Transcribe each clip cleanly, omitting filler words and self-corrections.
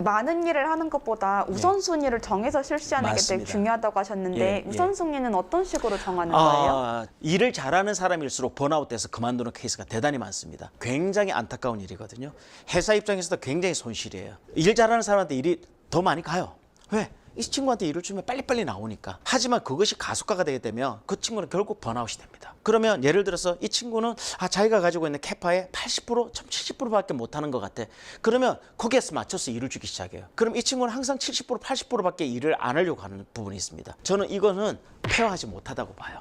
많은 일을 하는 것보다 우선순위를 정해서 실시하는 게 되게 맞습니다. 중요하다고 하셨는데 예. 우선순위는 어떤 식으로 정하는 거예요? 일을 잘하는 사람일수록 번아웃돼서 그만두는 케이스가 대단히 많습니다. 굉장히 안타까운 일이거든요. 회사 입장에서도 굉장히 손실이에요. 일 잘하는 사람한테 일이 더 많이 가요. 왜? 이 친구한테 일을 주면 빨리빨리 나오니까. 하지만 그것이 가속화가 되게 되면 그 친구는 결국 번아웃이 됩니다. 그러면 예를 들어서 이 친구는 자기가 가지고 있는 캐파의 80%, 70%밖에 못하는 것 같아. 그러면 거기에서 맞춰서 일을 주기 시작해요. 그럼 이 친구는 항상 70%, 80%밖에 일을 안 하려고 하는 부분이 있습니다. 저는 이거는 페어하지 못하다고 봐요.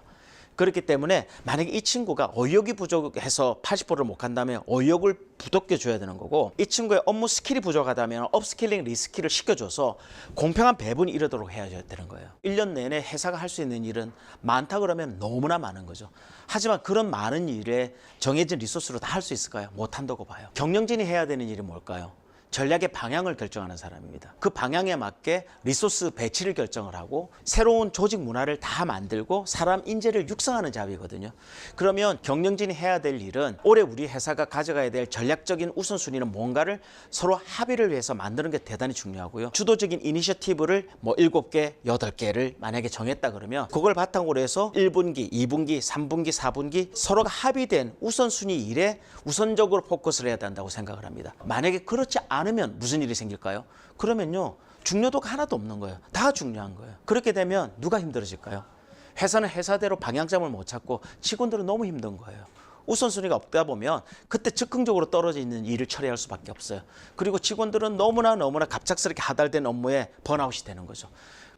그렇기 때문에 만약에 이 친구가 어역이 부족해서 80%를 못 간다면 어역을 부족해 줘야 되는 거고, 이 친구의 업무 스킬이 부족하다면 업스킬링, 리스킬을 시켜줘서 공평한 배분이 이루도록 해야 되는 거예요. 1년 내내 회사가 할 수 있는 일은 많다 그러면 너무나 많은 거죠. 하지만 그런 많은 일에 정해진 리소스로 다 할 수 있을까요? 못한다고 봐요. 경영진이 해야 되는 일이 뭘까요? 전략의 방향을 결정하는 사람입니다. 그 방향에 맞게 리소스 배치를 결정을 하고 새로운 조직 문화를 다 만들고 사람 인재를 육성하는 잡이거든요. 그러면 경영진이 해야 될 일은 올해 우리 회사가 가져가야 될 전략적인 우선순위는 뭔가를 서로 합의를 위해서 만드는 게 대단히 중요하고요. 주도적인 이니셔티브를 7개, 8개를 만약에 정했다 그러면 그걸 바탕으로 해서 1분기, 2분기, 3분기, 4분기 서로가 합의된 우선순위 일에 우선적으로 포커스를 해야 된다고 생각을 합니다. 만약에 그렇지 않으면 무슨 일이 생길까요? 그러면요, 중요도가 하나도 없는 거예요. 다 중요한 거예요. 그렇게 되면 누가 힘들어질까요? 회사는 회사대로 방향점을 못 찾고 직원들은 너무 힘든 거예요. 우선순위가 없다 보면 그때 즉흥적으로 떨어져 있는 일을 처리할 수밖에 없어요. 그리고 직원들은 너무나 갑작스럽게 하달된 업무에 번아웃이 되는 거죠.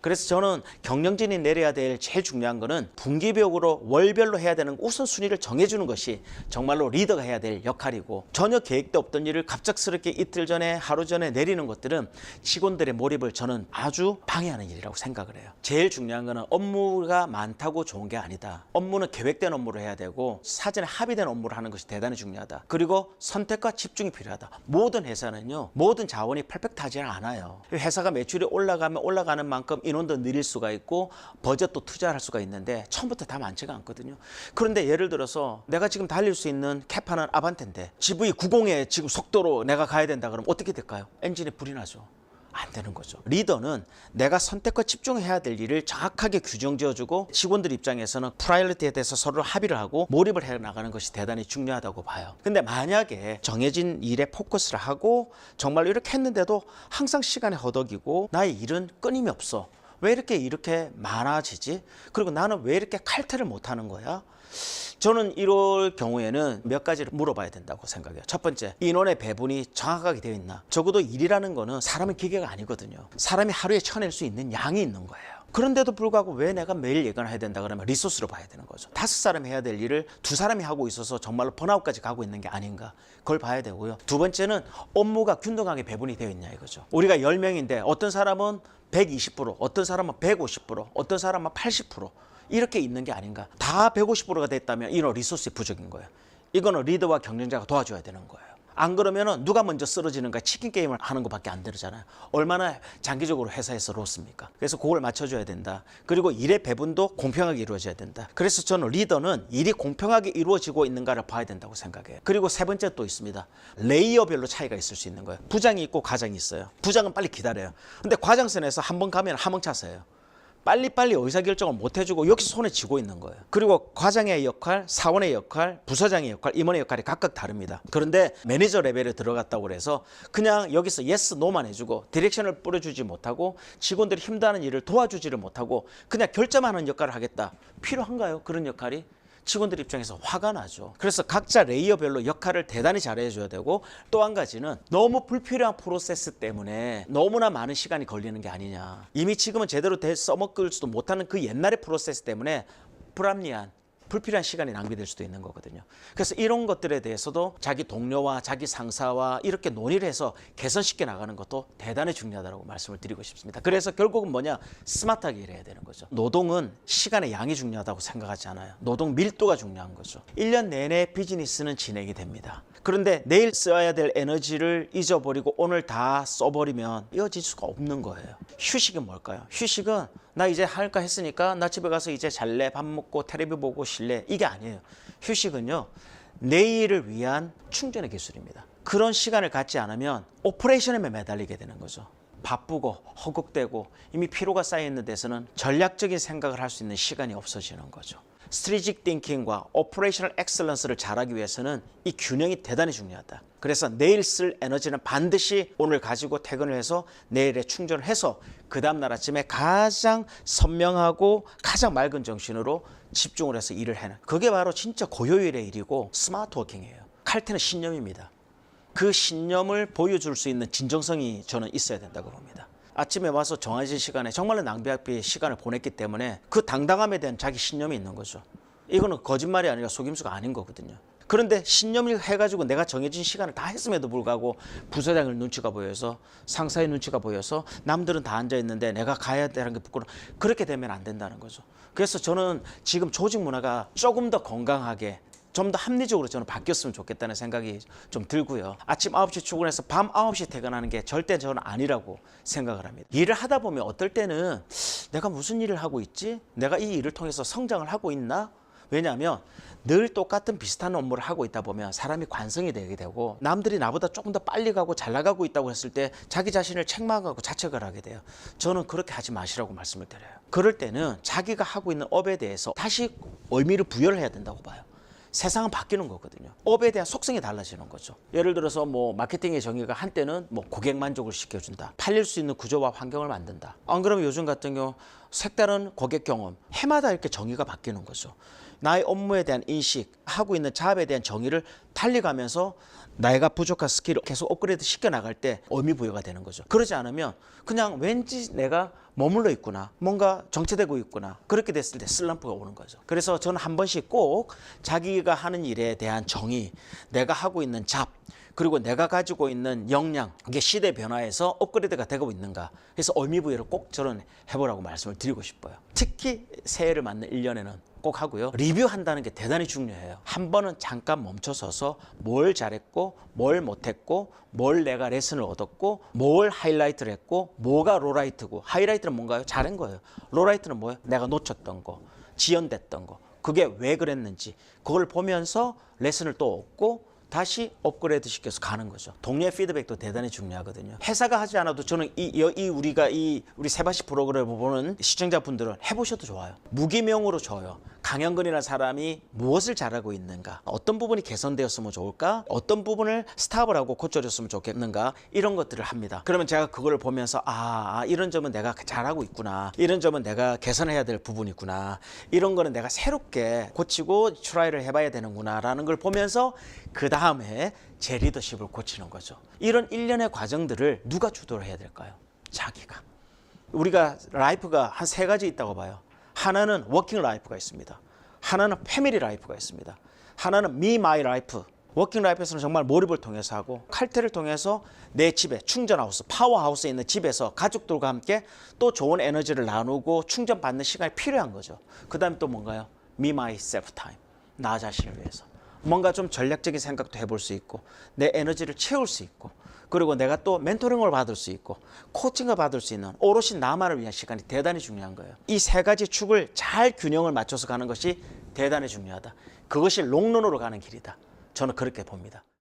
그래서 저는 경영진이 내려야 될 제일 중요한 거는 분기별로 월별로 해야 되는 우선순위를 정해주는 것이 정말로 리더가 해야 될 역할이고, 전혀 계획도 없던 일을 갑작스럽게 이틀 전에, 하루 전에 내리는 것들은 직원들의 몰입을 저는 아주 방해하는 일이라고 생각을 해요. 제일 중요한 거는 업무가 많다고 좋은 게 아니다. 업무는 계획된 업무를 해야 되고 사전에 합의된 업무를 하는 것이 대단히 중요하다. 그리고 선택과 집중이 필요하다. 모든 회사는요, 모든 자원이 퍼펙트하지 않아요. 회사가 매출이 올라가면 올라가는 만큼 인원도 늘릴 수가 있고 버젯도 투자할 수가 있는데 처음부터 다 많지가 않거든요. 그런데 예를 들어서 내가 지금 달릴 수 있는 캐파는 아반떼인데 GV90의 지금 속도로 내가 가야 된다 그러면 어떻게 될까요? 엔진에 불이 나죠. 안 되는 거죠. 리더는 내가 선택과 집중해야 될 일을 정확하게 규정 지어주고 직원들 입장에서는 프라이어리티에 대해서 서로 합의를 하고 몰입을 해 나가는 것이 대단히 중요하다고 봐요. 근데 만약에 정해진 일에 포커스를 하고 정말로 이렇게 했는데도 항상 시간에 허덕이고 나의 일은 끊임이 없어. 왜 이렇게 많아지지? 그리고 나는 왜 이렇게 칼퇴를 못하는 거야? 저는 이럴 경우에는 몇 가지를 물어봐야 된다고 생각해요. 첫 번째, 인원의 배분이 정확하게 되어 있나? 적어도 일이라는 거는 사람의 기계가 아니거든요. 사람이 하루에 쳐낼 수 있는 양이 있는 거예요. 그런데도 불구하고 왜 내가 매일 예견을 해야 된다 그러면 리소스로 봐야 되는 거죠. 5사람이 해야 될 일을 2사람이 하고 있어서 정말로 번아웃까지 가고 있는 게 아닌가, 그걸 봐야 되고요. 두 번째는 업무가 균등하게 배분이 되어 있냐 이거죠. 우리가 10명인데 어떤 사람은 120%, 어떤 사람은 150%, 어떤 사람은 80% 이렇게 있는 게 아닌가. 다 150%가 됐다면 이런 리소스의 부족인 거예요. 이거는 리더와 경영자가 도와줘야 되는 거예요. 안 그러면은 누가 먼저 쓰러지는가, 치킨 게임을 하는 것밖에 안 되잖아요. 얼마나 장기적으로 회사에서 로스입니까? 그래서 그걸 맞춰줘야 된다. 그리고 일의 배분도 공평하게 이루어져야 된다. 그래서 저는 리더는 일이 공평하게 이루어지고 있는가를 봐야 된다고 생각해요. 그리고 세 번째 또 있습니다. 레이어별로 차이가 있을 수 있는 거예요. 부장이 있고 과장이 있어요. 부장은 빨리 기다려요. 근데 과장선에서 한 번 가면 하멍차서요. 빨리빨리 의사결정을 못 해주고 여기서 손에 쥐고 있는 거예요. 그리고 과장의 역할, 사원의 역할, 부서장의 역할, 임원의 역할이 각각 다릅니다. 그런데 매니저 레벨에 들어갔다고 해서 그냥 여기서 예스, 노만 해주고 디렉션을 뿌려주지 못하고 직원들이 힘드는 일을 도와주지를 못하고 그냥 결정하는 역할을 하겠다. 필요한가요? 그런 역할이? 직원들 입장에서 화가 나죠. 그래서 각자 레이어별로 역할을 대단히 잘해줘야 되고, 또 한 가지는 너무 불필요한 프로세스 때문에 너무나 많은 시간이 걸리는 게 아니냐. 이미 지금은 제대로 써먹을지도 못하는 그 옛날의 프로세스 때문에 불합리한, 불필요한 시간이 낭비될 수도 있는 거거든요. 그래서 이런 것들에 대해서도 자기 동료와 자기 상사와 이렇게 논의를 해서 개선시켜 나가는 것도 대단히 중요하다고 말씀을 드리고 싶습니다. 그래서 결국은 뭐냐? 스마트하게 일해야 되는 거죠. 노동은 시간의 양이 중요하다고 생각하지 않아요. 노동 밀도가 중요한 거죠. 1년 내내 비즈니스는 진행이 됩니다. 그런데 내일 써야 될 에너지를 잊어버리고 오늘 다 써버리면 이어질 수가 없는 거예요. 휴식은 뭘까요? 휴식은 나 이제 할까 했으니까 나 집에 가서 이제 잘래, 밥 먹고 텔레비 보고 쉴래, 이게 아니에요. 휴식은요, 내일을 위한 충전의 기술입니다. 그런 시간을 갖지 않으면 오퍼레이션에 매달리게 되는 거죠. 바쁘고 허걱대고 이미 피로가 쌓여 있는 데서는 전략적인 생각을 할 수 있는 시간이 없어지는 거죠. 스트래티직 띵킹과 오퍼레이셔널 엑셀런스를 잘하기 위해서는 이 균형이 대단히 중요하다. 그래서 내일 쓸 에너지는 반드시 오늘 가지고 퇴근을 해서 내일에 충전을 해서 그 다음 날 아침에 가장 선명하고 가장 맑은 정신으로 집중을 해서 일을 해는, 그게 바로 진짜 고효율의 일이고 스마트 워킹이에요. 칼퇴는 신념입니다. 그 신념을 보여줄 수 있는 진정성이 저는 있어야 된다고 봅니다. 아침에 와서 정해진 시간에 정말로 낭비할 시간을 보냈기 때문에 그 당당함에 대한 자기 신념이 있는 거죠. 이거는 거짓말이 아니라 속임수가 아닌 거거든요. 그런데 신념을 해가지고 내가 정해진 시간을 다 했음에도 불구하고 부서장의 눈치가 보여서, 상사의 눈치가 보여서, 남들은 다 앉아있는데 내가 가야 되는 게 부끄러워. 그렇게 되면 안 된다는 거죠. 그래서 저는 지금 조직 문화가 조금 더 건강하게, 좀 더 합리적으로 저는 바뀌었으면 좋겠다는 생각이 좀 들고요. 아침 9시 출근해서 밤 9시 퇴근하는 게 절대 저는 아니라고 생각을 합니다. 일을 하다 보면 어떨 때는 내가 무슨 일을 하고 있지? 내가 이 일을 통해서 성장을 하고 있나? 왜냐하면 늘 똑같은 비슷한 업무를 하고 있다 보면 사람이 관성이 되게 되고, 남들이 나보다 조금 더 빨리 가고 잘 나가고 있다고 했을 때 자기 자신을 책망하고 자책을 하게 돼요. 저는 그렇게 하지 마시라고 말씀을 드려요. 그럴 때는 자기가 하고 있는 업에 대해서 다시 의미를 부여를 해야 된다고 봐요. 세상은 바뀌는 거거든요. 업에 대한 속성이 달라지는 거죠. 예를 들어서 뭐 마케팅의 정의가 한때는 뭐 고객 만족을 시켜준다, 팔릴 수 있는 구조와 환경을 만든다. 안 그러면 요즘 같은 경우 색다른 고객 경험, 해마다 이렇게 정의가 바뀌는 거죠. 나의 업무에 대한 인식, 하고 있는 작업에 대한 정의를 달리 가면서 내가 부족한 스킬을 계속 업그레이드 시켜 나갈 때 의미 부여가 되는 거죠. 그러지 않으면 그냥 왠지 내가 머물러 있구나, 뭔가 정체되고 있구나, 그렇게 됐을 때 슬럼프가 오는 거죠. 그래서 저는 한 번씩 꼭 자기가 하는 일에 대한 정의, 내가 하고 있는 잡, 그리고 내가 가지고 있는 역량, 이게 시대 변화에서 업그레이드가 되고 있는가, 그래서 의미 부여를 꼭 저는 해보라고 말씀을 드리고 싶어요. 특히 새해를 맞는 1년에는 꼭 하고요. 리뷰한다는 게 대단히 중요해요. 한 번은 잠깐 멈춰서서 뭘 잘했고 뭘 못했고, 뭘 내가 레슨을 얻었고, 뭘 하이라이트를 했고, 뭐가 로라이트고, 하이라이트는 뭔가요? 잘한 거예요. 로라이트는 뭐예요? 내가 놓쳤던 거, 지연됐던 거, 그게 왜 그랬는지 그걸 보면서 레슨을 또 얻고 다시 업그레이드 시켜서 가는 거죠. 동료의 피드백도 대단히 중요하거든요. 회사가 하지 않아도 저는 우리 세바시 프로그램을 보는 시청자분들은 해보셔도 좋아요. 무기명으로 줘요. 강현근이라는 사람이 무엇을 잘하고 있는가, 어떤 부분이 개선되었으면 좋을까, 어떤 부분을 스탑을 하고 고쳐줬으면 좋겠는가, 이런 것들을 합니다. 그러면 제가 그거를 보면서 이런 점은 내가 잘하고 있구나, 이런 점은 내가 개선해야 될 부분이구나, 이런 거는 내가 새롭게 고치고 트라이를 해봐야 되는구나 라는 걸 보면서 그 다음에 제 리더십을 고치는 거죠. 이런 일련의 과정들을 누가 주도를 해야 될까요? 자기가. 우리가 라이프가 한 3가지 있다고 봐요. 하나는 워킹 라이프가 있습니다. 하나는 패밀리 라이프가 있습니다. 하나는 미 마이 라이프. 워킹 라이프에서는 정말 몰입을 통해서 하고, 칼퇴를 통해서 내 집에 충전하우스, 파워하우스에 있는 집에서 가족들과 함께 또 좋은 에너지를 나누고 충전받는 시간이 필요한 거죠. 그 다음에 또 뭔가요? 미 마이 셀프 타임. 나 자신을 위해서 뭔가 좀 전략적인 생각도 해볼 수 있고, 내 에너지를 채울 수 있고, 그리고 내가 또 멘토링을 받을 수 있고 코칭을 받을 수 있는 오롯이 나만을 위한 시간이 대단히 중요한 거예요. 이 3가지 축을 잘 균형을 맞춰서 가는 것이 대단히 중요하다. 그것이 롱런으로 가는 길이다. 저는 그렇게 봅니다.